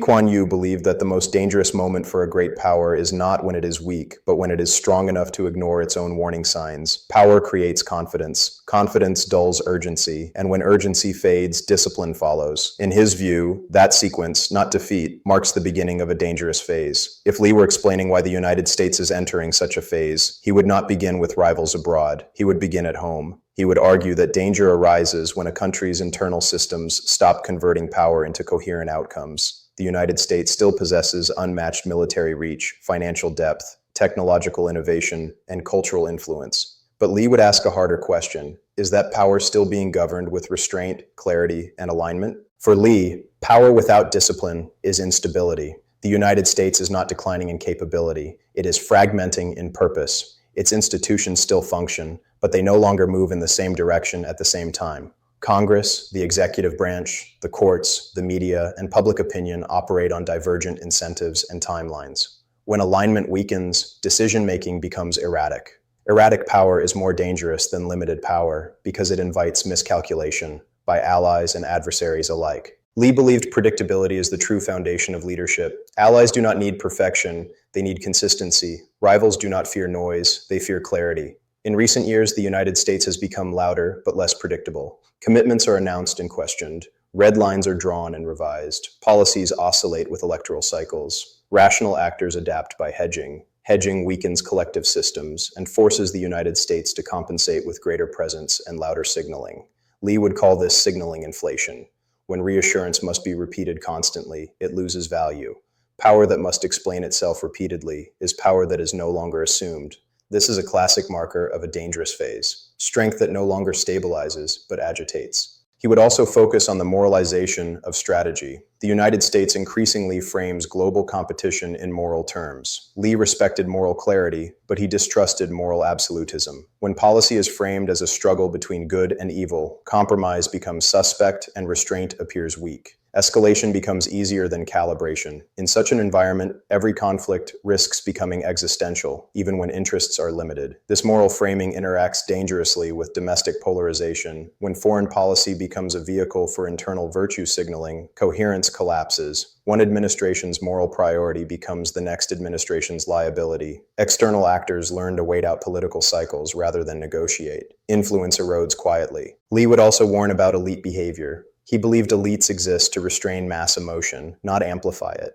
Kuan believed that the most dangerous moment for a great power is not when it is weak, but when it is strong enough to ignore its own warning signs. Power creates confidence. Confidence dulls urgency, and when urgency fades, discipline follows. In his view, that sequence, not defeat, marks the beginning of a dangerous phase. If Lee were explaining why the United States is entering such a phase, he would not begin with rivals abroad. He would begin at home. He would argue that danger arises when a country's internal systems stop converting power into coherent outcomes. The United States still possesses unmatched military reach, financial depth, technological innovation, and cultural influence. But Lee would ask a harder question. Is that power still being governed with restraint, clarity, and alignment? For Lee, power without discipline is instability. The United States is not declining in capability. It is fragmenting in purpose. Its institutions still function, but they no longer move in the same direction at the same time. Congress, the executive branch, the courts, the media, and public opinion operate on divergent incentives and timelines. When alignment weakens, decision-making becomes erratic. Erratic power is more dangerous than limited power because it invites miscalculation by allies and adversaries alike. Lee believed predictability is the true foundation of leadership. Allies do not need perfection, they need consistency. Rivals do not fear noise, they fear clarity. In recent years, the United States has become louder but less predictable. Commitments are announced and questioned. Red lines are drawn and revised. Policies oscillate with electoral cycles. Rational actors adapt by hedging. Hedging weakens collective systems and forces the United States to compensate with greater presence and louder signaling. Lee would call this signaling inflation. When reassurance must be repeated constantly, it loses value. Power that must explain itself repeatedly is power that is no longer assumed. This is a classic marker of a dangerous phase, strength that no longer stabilizes, but agitates. He would also focus on the moralization of strategy. The United States increasingly frames global competition in moral terms. Lee respected moral clarity, but he distrusted moral absolutism. When policy is framed as a struggle between good and evil, compromise becomes suspect and restraint appears weak. Escalation becomes easier than calibration. In such an environment, every conflict risks becoming existential, even when interests are limited. This moral framing interacts dangerously with domestic polarization. When foreign policy becomes a vehicle for internal virtue signaling, coherence collapses. One administration's moral priority becomes the next administration's liability. External actors learn to wait out political cycles rather than negotiate. Influence erodes quietly. Lee would also warn about elite behavior. He believed elites exist to restrain mass emotion, not amplify it.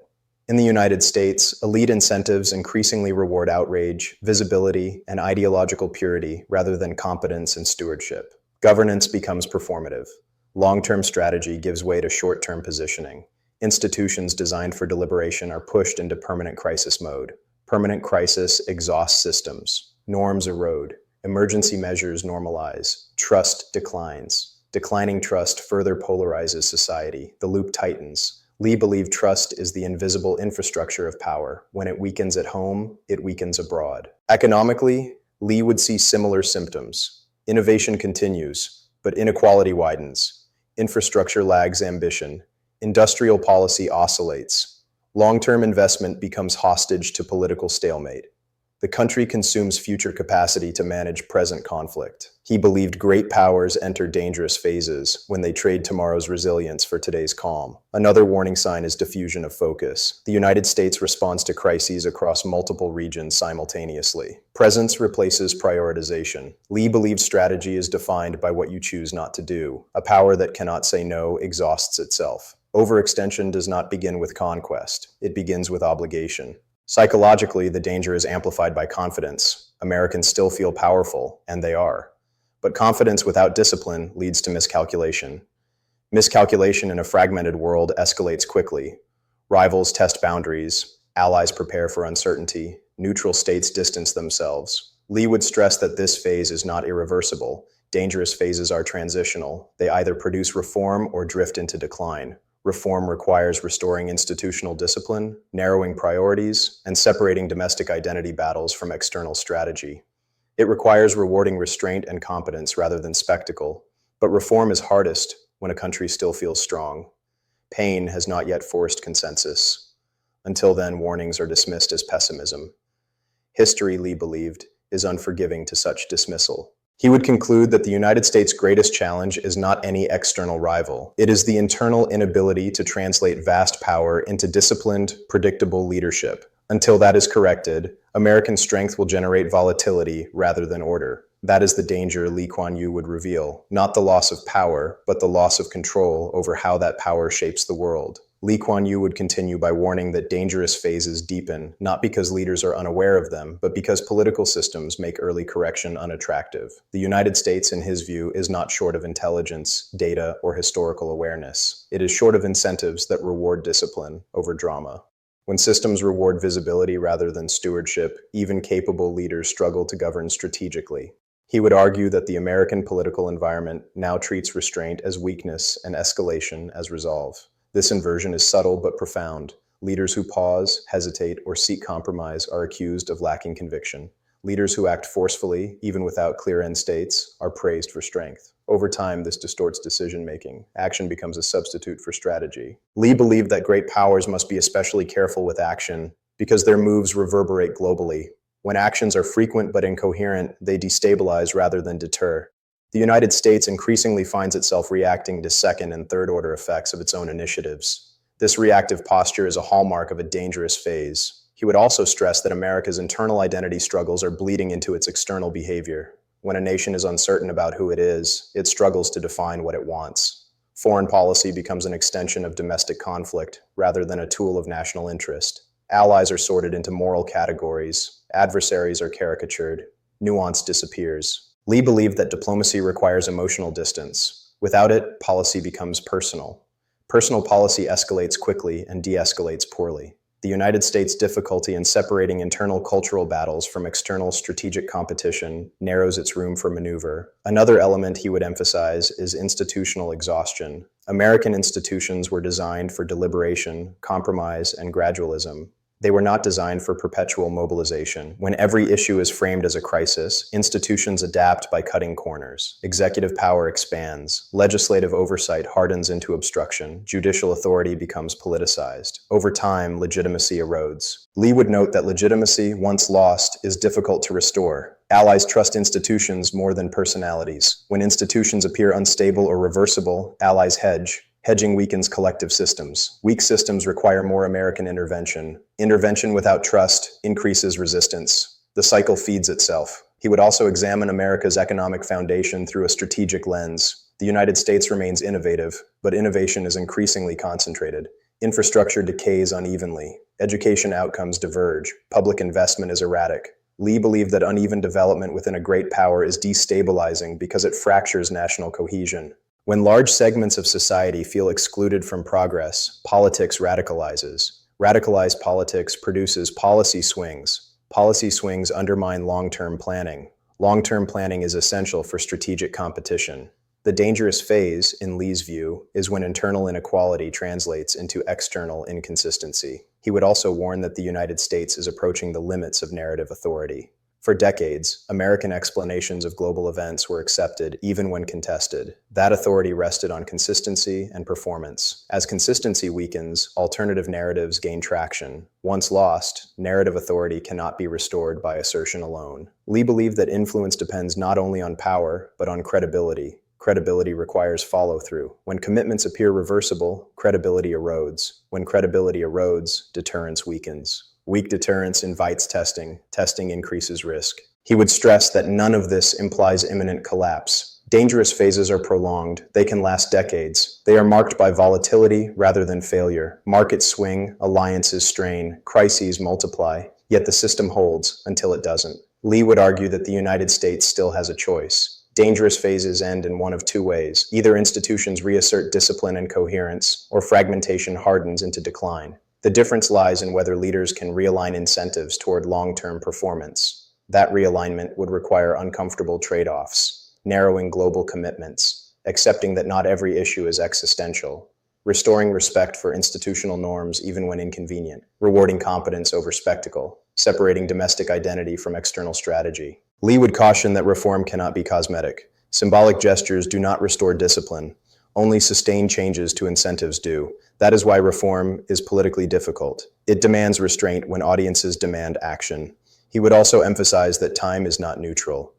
In the United States, elite incentives increasingly reward outrage, visibility, and ideological purity rather than competence and stewardship. Governance becomes performative. Long-term strategy gives way to short-term positioning. Institutions designed for deliberation are pushed into permanent crisis mode. Permanent crisis exhausts systems. Norms erode. Emergency measures normalize. Trust declines. Declining trust further polarizes society. The loop tightens. Lee believed trust is the invisible infrastructure of power. When it weakens at home, it weakens abroad. Economically, Lee would see similar symptoms. Innovation continues, but inequality widens. Infrastructure lags ambition. Industrial policy oscillates. Long-term investment becomes hostage to political stalemate. The country consumes future capacity to manage present conflict. He believed great powers enter dangerous phases when they trade tomorrow's resilience for today's calm. Another warning sign is diffusion of focus. The United States responds to crises across multiple regions simultaneously. Presence replaces prioritization. Lee believed strategy is defined by what you choose not to do. A power that cannot say no exhausts itself. Overextension does not begin with conquest. It begins with obligation. Psychologically, the danger is amplified by confidence. Americans still feel powerful, and they are. But confidence without discipline leads to miscalculation. Miscalculation in a fragmented world escalates quickly. Rivals test boundaries, allies prepare for uncertainty, neutral states distance themselves. Lee would stress that this phase is not irreversible. Dangerous phases are transitional. They either produce reform or drift into decline. Reform requires restoring institutional discipline, narrowing priorities, and separating domestic identity battles from external strategy. It requires rewarding restraint and competence rather than spectacle. But reform is hardest when a country still feels strong. Pain has not yet forced consensus. Until then, warnings are dismissed as pessimism. History, Lee believed, is unforgiving to such dismissal. He would conclude that the United States' greatest challenge is not any external rival. It is the internal inability to translate vast power into disciplined, predictable leadership. Until that is corrected, American strength will generate volatility rather than order. That is the danger Lee Kuan Yew would reveal, not the loss of power, but the loss of control over how that power shapes the world. Lee Kuan Yew would continue by warning that dangerous phases deepen, not because leaders are unaware of them, but because political systems make early correction unattractive. The United States, in his view, is not short of intelligence, data, or historical awareness. It is short of incentives that reward discipline over drama. When systems reward visibility rather than stewardship, even capable leaders struggle to govern strategically. He would argue that the American political environment now treats restraint as weakness and escalation as resolve. This inversion is subtle but profound. Leaders who pause, hesitate, or seek compromise are accused of lacking conviction. Leaders who act forcefully, even without clear end states, are praised for strength. Over time, this distorts decision-making. Action becomes a substitute for strategy. Lee believed that great powers must be especially careful with action because their moves reverberate globally. When actions are frequent but incoherent, they destabilize rather than deter. The United States increasingly finds itself reacting to second and third order effects of its own initiatives. This reactive posture is a hallmark of a dangerous phase. He would also stress that America's internal identity struggles are bleeding into its external behavior. When a nation is uncertain about who it is, it struggles to define what it wants. Foreign policy becomes an extension of domestic conflict rather than a tool of national interest. Allies are sorted into moral categories, adversaries are caricatured, nuance disappears. Lee believed that diplomacy requires emotional distance. Without it, policy becomes personal. Personal policy escalates quickly and de-escalates poorly. The United States' difficulty in separating internal cultural battles from external strategic competition narrows its room for maneuver. Another element he would emphasize is institutional exhaustion. American institutions were designed for deliberation, compromise, and gradualism. They were not designed for perpetual mobilization. When every issue is framed as a crisis, institutions adapt by cutting corners. Executive power expands. Legislative oversight hardens into obstruction. Judicial authority becomes politicized. Over time, legitimacy erodes. Lee would note that legitimacy, once lost, is difficult to restore. Allies trust institutions more than personalities. When institutions appear unstable or reversible, allies hedge. Hedging weakens collective systems. Weak systems require more American intervention. Intervention without trust increases resistance. The cycle feeds itself. He would also examine America's economic foundation through a strategic lens. The United States remains innovative, but innovation is increasingly concentrated. Infrastructure decays unevenly. Education outcomes diverge. Public investment is erratic. Lee believed that uneven development within a great power is destabilizing because it fractures national cohesion. When large segments of society feel excluded from progress, politics radicalizes. Radicalized politics produces policy swings. Policy swings undermine long-term planning. Long-term planning is essential for strategic competition. The dangerous phase, in Lee's view, is when internal inequality translates into external inconsistency. He would also warn that the United States is approaching the limits of narrative authority. For decades, American explanations of global events were accepted even when contested. That authority rested on consistency and performance. As consistency weakens, alternative narratives gain traction. Once lost, narrative authority cannot be restored by assertion alone. Lee believed that influence depends not only on power, but on credibility. Credibility requires follow-through. When commitments appear reversible, credibility erodes. When credibility erodes, deterrence weakens. Weak deterrence invites testing. Testing increases risk. He would stress that none of this implies imminent collapse. Dangerous phases are prolonged. They can last decades. They are marked by volatility rather than failure. Markets swing, alliances strain, crises multiply, yet the system holds until it doesn't. Lee would argue that the United States still has a choice. Dangerous phases end in one of two ways. Either institutions reassert discipline and coherence, or fragmentation hardens into decline. The difference lies in whether leaders can realign incentives toward long-term performance. That realignment would require uncomfortable trade-offs, narrowing global commitments, accepting that not every issue is existential, restoring respect for institutional norms even when inconvenient, rewarding competence over spectacle, separating domestic identity from external strategy. Lee would caution that reform cannot be cosmetic. Symbolic gestures do not restore discipline. Only sustained changes to incentives do. That is why reform is politically difficult. It demands restraint when audiences demand action. He would also emphasize that time is not neutral.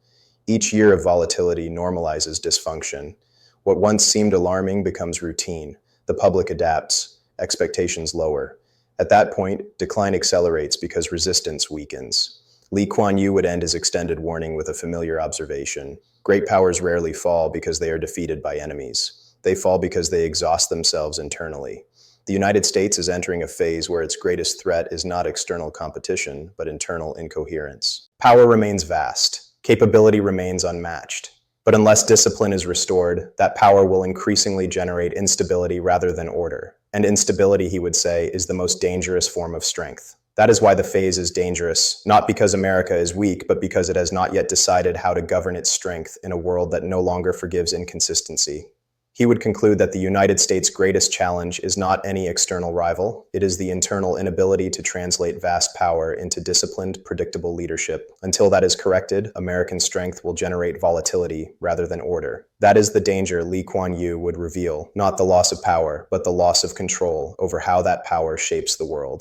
Each year of volatility normalizes dysfunction. What once seemed alarming becomes routine. The public adapts, expectations lower. At that point, decline accelerates because resistance weakens. Lee Kuan Yew would end his extended warning with a familiar observation. Great powers rarely fall because they are defeated by enemies. They fall because they exhaust themselves internally. The United States is entering a phase where its greatest threat is not external competition, but internal incoherence. Power remains vast. Capability remains unmatched. But unless discipline is restored, that power will increasingly generate instability rather than order. And instability, he would say, is the most dangerous form of strength. That is why the phase is dangerous, not because America is weak, but because it has not yet decided how to govern its strength in a world that no longer forgives inconsistency. He would conclude that the United States' greatest challenge is not any external rival, it is the internal inability to translate vast power into disciplined, predictable leadership. Until that is corrected, American strength will generate volatility rather than order. That is the danger Lee Kuan Yew would reveal, not the loss of power, but the loss of control over how that power shapes the world.